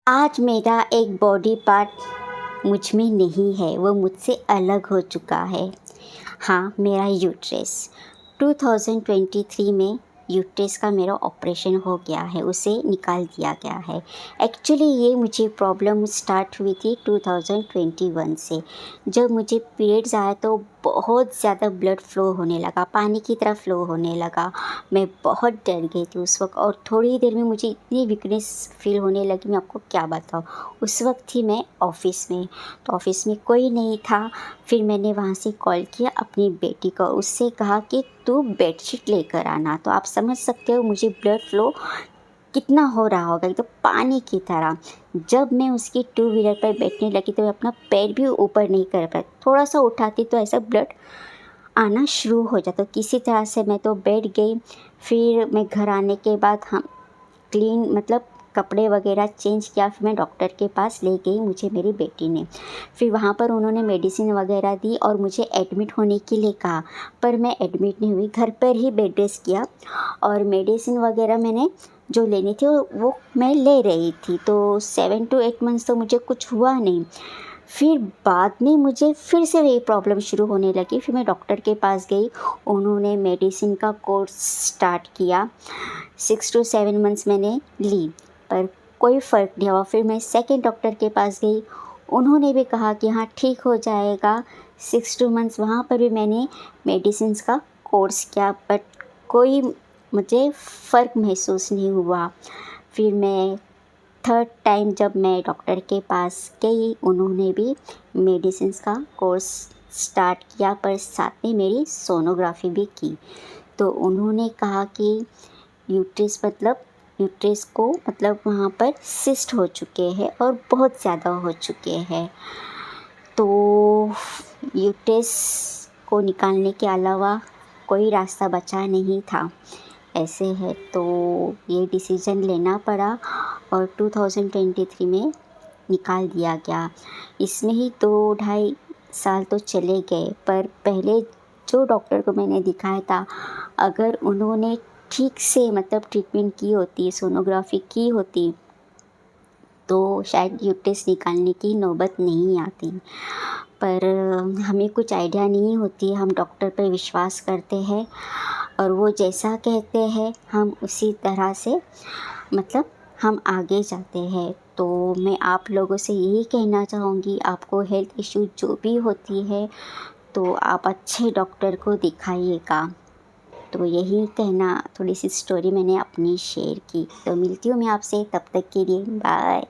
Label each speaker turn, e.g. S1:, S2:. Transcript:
S1: आज मेरा एक बॉडी पार्ट मुझ में नहीं है, वो मुझसे अलग हो चुका है। हाँ, मेरा यूट्रस 2023 में यूट्रस का मेरा ऑपरेशन हो गया है, उसे निकाल दिया गया है। एक्चुअली ये मुझे प्रॉब्लम स्टार्ट हुई थी 2021 से। जब मुझे पीरियड्स आए तो बहुत ज़्यादा ब्लड फ्लो होने लगा, पानी की तरह फ्लो होने लगा। मैं बहुत डर गई थी उस वक़्त और थोड़ी ही देर में मुझे इतनी वीकनेस फ़ील होने लगी, मैं आपको क्या बताऊँ। उस वक़्त थी मैं ऑफ़िस में, तो ऑफ़िस में कोई नहीं था। फिर मैंने वहाँ से कॉल किया अपनी बेटी को, उससे कहा कि तू बेडशीट लेकर आना। तो आप समझ सकते हो मुझे ब्लड फ्लो कितना हो रहा होगा, एकदम पानी की तरह। जब मैं उसकी टू व्हीलर पर बैठने लगी तो मैं अपना पैर भी ऊपर नहीं कर पाई, थोड़ा-सा उठाती तो ऐसा ब्लड आना शुरू हो जाता। किसी तरह से मैं तो बैठ गई। फिर मैं घर आने के बाद हम क्लीन मतलब कपड़े वगैरह चेंज किया, फिर मैं डॉक्टर के पास ले गई, मुझे मेरी बेटी ने। फिर वहाँ पर उन्होंने मेडिसिन वगैरह दी और मुझे एडमिट होने के लिए कहा, पर मैं एडमिट नहीं हुई, घर पर ही बेड रेस्ट किया और मेडिसिन वगैरह मैंने जो लेनी थी वो मैं ले रही थी। तो 7 to 8 मंथ्स तो मुझे कुछ हुआ नहीं। फिर बाद में मुझे फिर से वही प्रॉब्लम शुरू होने लगी। फिर मैं डॉक्टर के पास गई, उन्होंने मेडिसिन का कोर्स स्टार्ट किया। 6 to 7 मंथ्स मैंने ली, पर कोई फ़र्क नहीं हुआ। फिर मैं सेकंड डॉक्टर के पास गई, उन्होंने भी कहा कि हाँ ठीक हो जाएगा। 6 मंथ्स वहाँ पर भी मैंने मेडिसिन्स का कोर्स किया, बट कोई मुझे फ़र्क महसूस नहीं हुआ। फिर मैं थर्ड टाइम जब मैं डॉक्टर के पास गई, उन्होंने भी मेडिसिन्स का कोर्स स्टार्ट किया, पर साथ में मेरी सोनोग्राफी भी की। तो उन्होंने कहा कि यूट्रस को मतलब वहाँ पर सिस्ट हो चुके हैं और बहुत ज़्यादा हो चुके हैं। तो यूट्रस को निकालने के अलावा कोई रास्ता बचा नहीं था। ऐसे है तो ये डिसीज़न लेना पड़ा और 2023 में निकाल दिया गया। इसमें ही 2 ढाई साल तो चले गए, पर पहले जो डॉक्टर को मैंने दिखाया था, अगर उन्होंने ठीक से मतलब ट्रीटमेंट की होती, सोनोग्राफी की होती, तो शायद यूट्रस निकालने की नौबत नहीं आती। पर हमें कुछ आइडिया नहीं होती, हम डॉक्टर पर विश्वास करते हैं और वो जैसा कहते हैं हम उसी तरह से मतलब हम आगे जाते हैं। तो मैं आप लोगों से यही कहना चाहूँगी, आपको हेल्थ इश्यू जो भी होती है तो आप अच्छे डॉक्टर को दिखाइएगा। तो यही कहना, थोड़ी सी स्टोरी मैंने अपनी शेयर की। तो मिलती हूँ मैं आपसे, तब तक के लिए बाय।